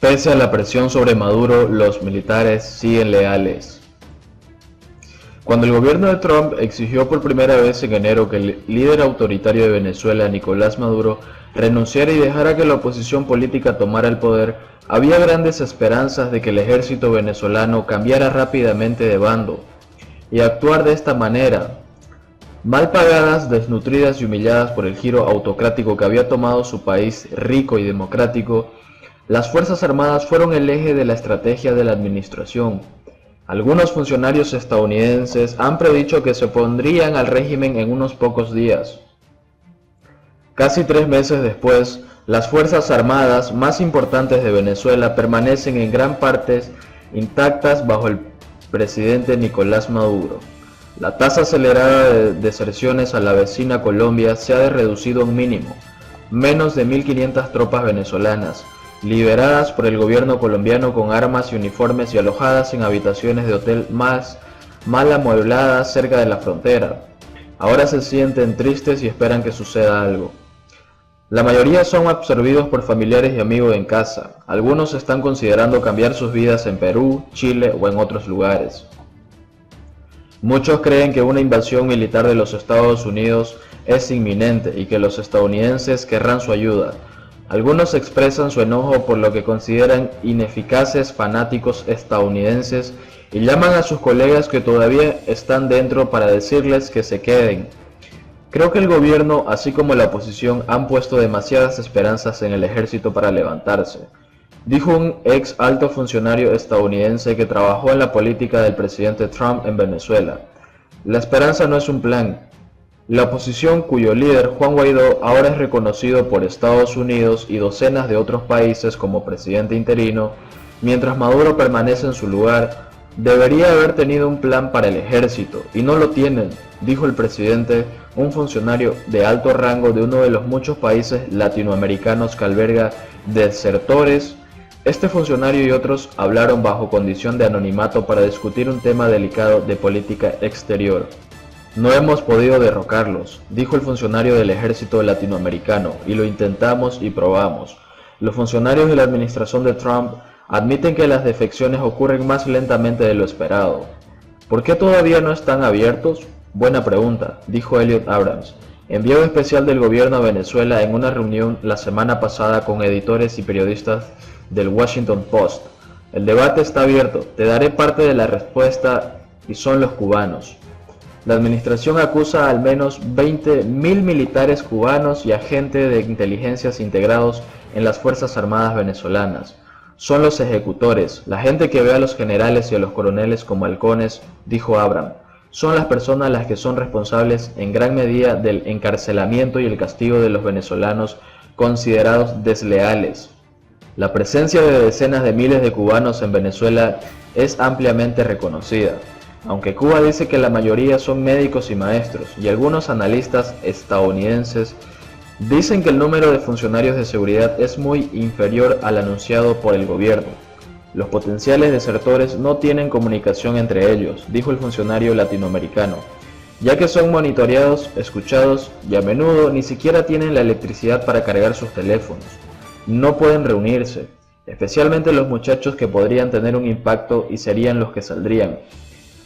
Pese a la presión sobre Maduro, los militares siguen leales. Cuando el gobierno de Trump exigió por primera vez en enero que el líder autoritario de Venezuela, Nicolás Maduro, renunciara y dejara que la oposición política tomara el poder, había grandes esperanzas de que el ejército venezolano cambiara rápidamente de bando y actuar de esta manera. Mal pagadas, desnutridas y humilladas por el giro autocrático que había tomado su país rico y democrático, las Fuerzas Armadas fueron el eje de la estrategia de la administración. Algunos funcionarios estadounidenses han predicho que se opondrían al régimen en unos pocos días. Casi 3 meses después, las Fuerzas Armadas más importantes de Venezuela permanecen en gran parte intactas bajo el presidente Nicolás Maduro. La tasa acelerada de deserciones a la vecina Colombia se ha reducido a un mínimo, menos de 1.500 tropas venezolanas, liberadas por el gobierno colombiano con armas y uniformes y alojadas en habitaciones de hotel más mal amuebladas cerca de la frontera. Ahora se sienten tristes y esperan que suceda algo. La mayoría son absorbidos por familiares y amigos en casa. Algunos están considerando cambiar sus vidas en Perú, Chile o en otros lugares. Muchos creen que una invasión militar de los Estados Unidos es inminente y que los estadounidenses querrán su ayuda. Algunos expresan su enojo por lo que consideran ineficaces fanáticos estadounidenses y llaman a sus colegas que todavía están dentro para decirles que se queden. Creo que el gobierno, así como la oposición, han puesto demasiadas esperanzas en el ejército para levantarse, dijo un ex alto funcionario estadounidense que trabajó en la política del presidente Trump en Venezuela. La esperanza no es un plan. La oposición, cuyo líder, Juan Guaidó, ahora es reconocido por Estados Unidos y docenas de otros países como presidente interino, mientras Maduro permanece en su lugar, debería haber tenido un plan para el ejército, y no lo tienen, dijo el presidente, un funcionario de alto rango de uno de los muchos países latinoamericanos que alberga desertores. Este funcionario y otros hablaron bajo condición de anonimato para discutir un tema delicado de política exterior. No hemos podido derrocarlos, dijo el funcionario del ejército latinoamericano, y lo intentamos y probamos. Los funcionarios de la administración de Trump admiten que las defecciones ocurren más lentamente de lo esperado. ¿Por qué todavía no están abiertos? Buena pregunta, dijo Elliot Abrams, enviado especial del gobierno a Venezuela en una reunión la semana pasada con editores y periodistas del Washington Post. El debate está abierto, te daré parte de la respuesta y son los cubanos. La administración acusa a al menos 20.000 militares cubanos y agentes de inteligencias integrados en las Fuerzas Armadas venezolanas. Son los ejecutores, la gente que ve a los generales y a los coroneles como halcones, dijo Abrams. Son las personas las que son responsables en gran medida del encarcelamiento y el castigo de los venezolanos considerados desleales. La presencia de decenas de miles de cubanos en Venezuela es ampliamente reconocida. Aunque Cuba dice que la mayoría son médicos y maestros, y algunos analistas estadounidenses dicen que el número de funcionarios de seguridad es muy inferior al anunciado por el gobierno. Los potenciales desertores no tienen comunicación entre ellos, dijo el funcionario latinoamericano, ya que son monitoreados, escuchados y a menudo ni siquiera tienen la electricidad para cargar sus teléfonos. No pueden reunirse, especialmente los muchachos que podrían tener un impacto y serían los que saldrían.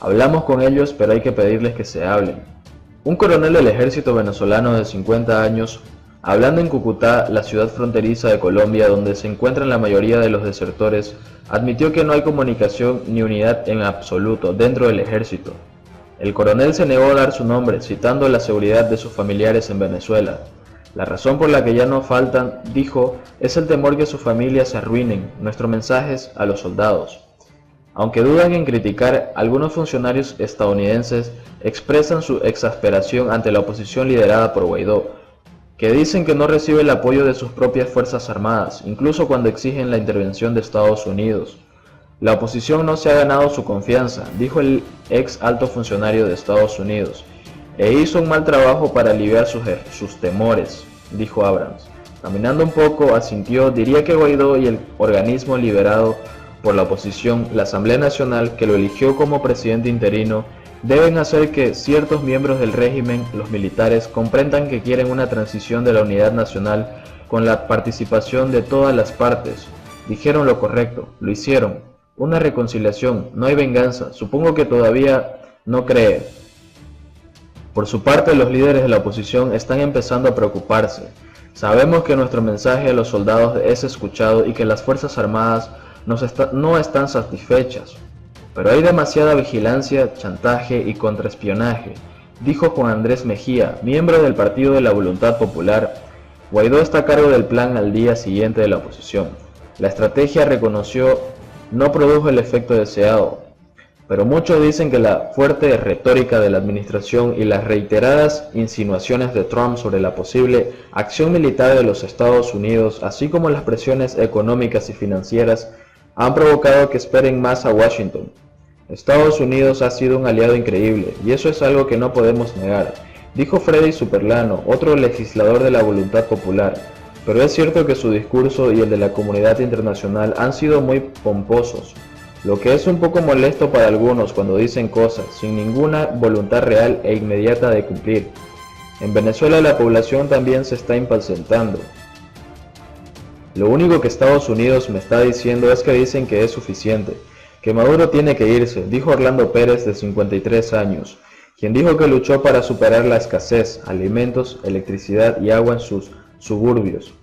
Hablamos con ellos, pero hay que pedirles que se hablen. Un coronel del ejército venezolano de 50 años, hablando en Cúcuta, la ciudad fronteriza de Colombia donde se encuentran la mayoría de los desertores, admitió que no hay comunicación ni unidad en absoluto dentro del ejército. El coronel se negó a dar su nombre, citando la seguridad de sus familiares en Venezuela. La razón por la que ya no faltan, dijo, es el temor que sus familias se arruinen. Nuestro mensaje es a los soldados. Aunque dudan en criticar, algunos funcionarios estadounidenses expresan su exasperación ante la oposición liderada por Guaidó, que dicen que no recibe el apoyo de sus propias fuerzas armadas, incluso cuando exigen la intervención de Estados Unidos. La oposición no se ha ganado su confianza, dijo el ex alto funcionario de Estados Unidos, e hizo un mal trabajo para aliviar sus temores, dijo Abrams. Caminando un poco, asintió, diría que Guaidó y el organismo liberado por la oposición, la Asamblea Nacional, que lo eligió como presidente interino, deben hacer que ciertos miembros del régimen, los militares, comprendan que quieren una transición de la unidad nacional con la participación de todas las partes. Dijeron lo correcto, lo hicieron. Una reconciliación, no hay venganza. Supongo que todavía no cree. Por su parte, los líderes de la oposición están empezando a preocuparse. Sabemos que nuestro mensaje a los soldados es escuchado y que las Fuerzas Armadas no están satisfechas. Pero hay demasiada vigilancia, chantaje y contraespionaje, dijo Juan Andrés Mejía, miembro del Partido de la Voluntad Popular. Guaidó está a cargo del plan al día siguiente de la oposición. La estrategia, reconoció, no produjo el efecto deseado, pero muchos dicen que la fuerte retórica de la administración y las reiteradas insinuaciones de Trump sobre la posible acción militar de los Estados Unidos, así como las presiones económicas y financieras, han provocado que esperen más a Washington. Estados Unidos ha sido un aliado increíble, y eso es algo que no podemos negar, dijo Freddy Superlano, otro legislador de la Voluntad Popular, pero es cierto que su discurso y el de la comunidad internacional han sido muy pomposos, lo que es un poco molesto para algunos cuando dicen cosas sin ninguna voluntad real e inmediata de cumplir. En Venezuela la población también se está impacientando. Lo único que Estados Unidos me está diciendo es que dicen que es suficiente, que Maduro tiene que irse, dijo Orlando Pérez, de 53 años, quien dijo que luchó para superar la escasez, alimentos, electricidad y agua en sus suburbios.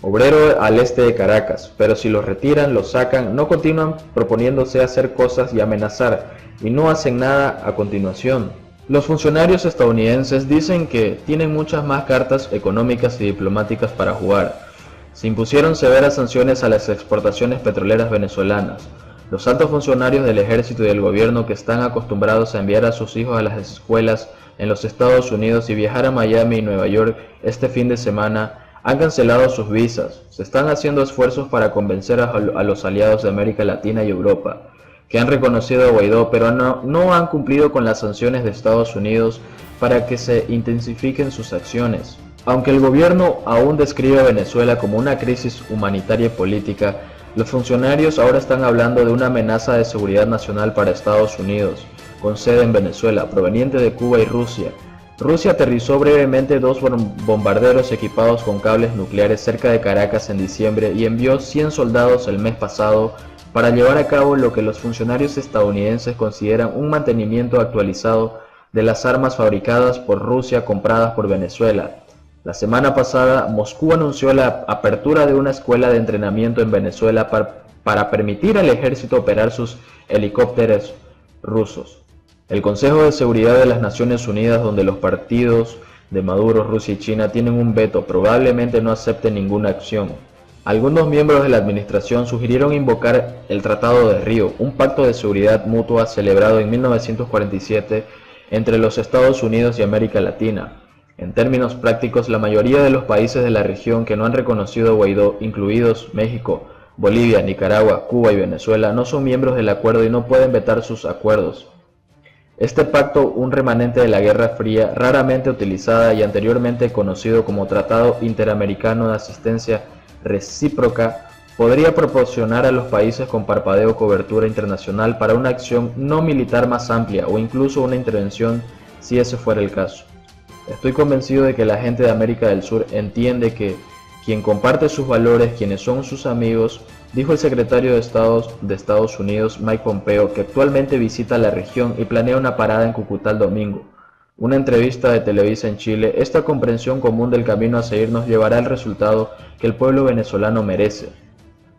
Obrero al este de Caracas, pero si los retiran, los sacan, no continúan proponiéndose hacer cosas y amenazar, y no hacen nada a continuación. Los funcionarios estadounidenses dicen que tienen muchas más cartas económicas y diplomáticas para jugar. Se impusieron severas sanciones a las exportaciones petroleras venezolanas. Los altos funcionarios del ejército y del gobierno que están acostumbrados a enviar a sus hijos a las escuelas en los Estados Unidos y viajar a Miami y Nueva York este fin de semana han cancelado sus visas. Se están haciendo esfuerzos para convencer a los aliados de América Latina y Europa, que han reconocido a Guaidó, pero no han cumplido con las sanciones de Estados Unidos para que se intensifiquen sus acciones. Aunque el gobierno aún describe a Venezuela como una crisis humanitaria y política, los funcionarios ahora están hablando de una amenaza de seguridad nacional para Estados Unidos, con sede en Venezuela, proveniente de Cuba y Rusia. Rusia aterrizó brevemente 2 bombarderos equipados con cables nucleares cerca de Caracas en diciembre y envió 100 soldados el mes pasado para llevar a cabo lo que los funcionarios estadounidenses consideran un mantenimiento actualizado de las armas fabricadas por Rusia compradas por Venezuela. La semana pasada, Moscú anunció la apertura de una escuela de entrenamiento en Venezuela para permitir al ejército operar sus helicópteros rusos. El Consejo de Seguridad de las Naciones Unidas, donde los partidos de Maduro, Rusia y China tienen un veto, probablemente no acepten ninguna acción. Algunos miembros de la administración sugirieron invocar el Tratado de Río, un pacto de seguridad mutua celebrado en 1947 entre los Estados Unidos y América Latina. En términos prácticos, la mayoría de los países de la región que no han reconocido a Guaidó, incluidos México, Bolivia, Nicaragua, Cuba y Venezuela, no son miembros del acuerdo y no pueden vetar sus acuerdos. Este pacto, un remanente de la Guerra Fría, raramente utilizada y anteriormente conocido como Tratado Interamericano de Asistencia Recíproca, podría proporcionar a los países con parpadeo cobertura internacional para una acción no militar más amplia o incluso una intervención si ese fuera el caso. Estoy convencido de que la gente de América del Sur entiende que quien comparte sus valores, quienes son sus amigos, dijo el secretario de Estados Unidos, Mike Pompeo, que actualmente visita la región y planea una parada en Cúcuta el domingo. Una entrevista de Televisa en Chile, esta comprensión común del camino a seguir nos llevará al resultado que el pueblo venezolano merece.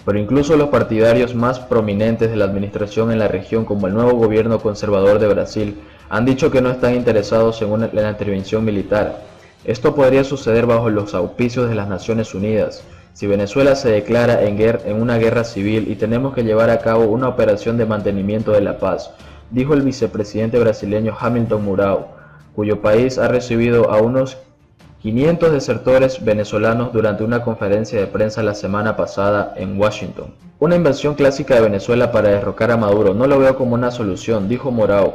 Pero incluso los partidarios más prominentes de la administración en la región, como el nuevo gobierno conservador de Brasil, han dicho que no están interesados en la intervención militar. Esto podría suceder bajo los auspicios de las Naciones Unidas, si Venezuela se declara en una guerra civil y tenemos que llevar a cabo una operación de mantenimiento de la paz, dijo el vicepresidente brasileño Hamilton Mourão, cuyo país ha recibido a unos 500 desertores venezolanos durante una conferencia de prensa la semana pasada en Washington. Una invasión clásica de Venezuela para derrocar a Maduro no lo veo como una solución, dijo Mourão,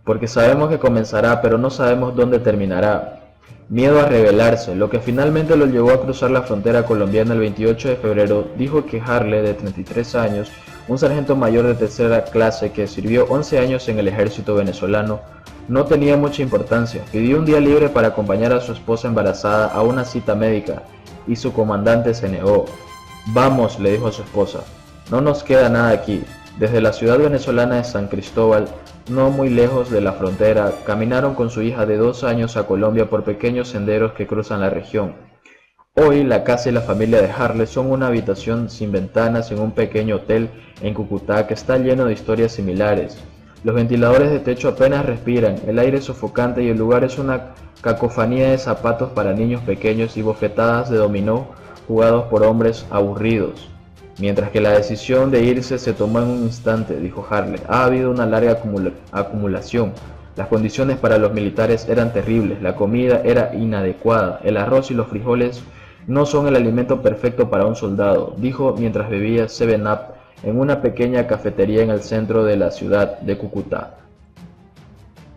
porque sabemos que comenzará pero no sabemos dónde terminará. Miedo a rebelarse, lo que finalmente lo llevó a cruzar la frontera colombiana el 28 de febrero, dijo que Harle, de 33 años, un sargento mayor de tercera clase que sirvió 11 años en el ejército venezolano, no tenía mucha importancia. Pidió un día libre para acompañar a su esposa embarazada a una cita médica y su comandante se negó. Vamos, le dijo a su esposa. No nos queda nada aquí. Desde la ciudad venezolana de San Cristóbal, no muy lejos de la frontera, caminaron con su hija de 2 años a Colombia por pequeños senderos que cruzan la región. Hoy la casa y la familia de Harle son una habitación sin ventanas en un pequeño hotel en Cúcuta que está lleno de historias similares. Los ventiladores de techo apenas respiran, el aire es sofocante y el lugar es una cacofonía de zapatos para niños pequeños y bofetadas de dominó jugados por hombres aburridos. Mientras que la decisión de irse se tomó en un instante, dijo Harle, ha habido una larga acumulación. Las condiciones para los militares eran terribles, la comida era inadecuada, el arroz y los frijoles no son el alimento perfecto para un soldado, dijo mientras bebía 7-Up en una pequeña cafetería en el centro de la ciudad de Cúcuta.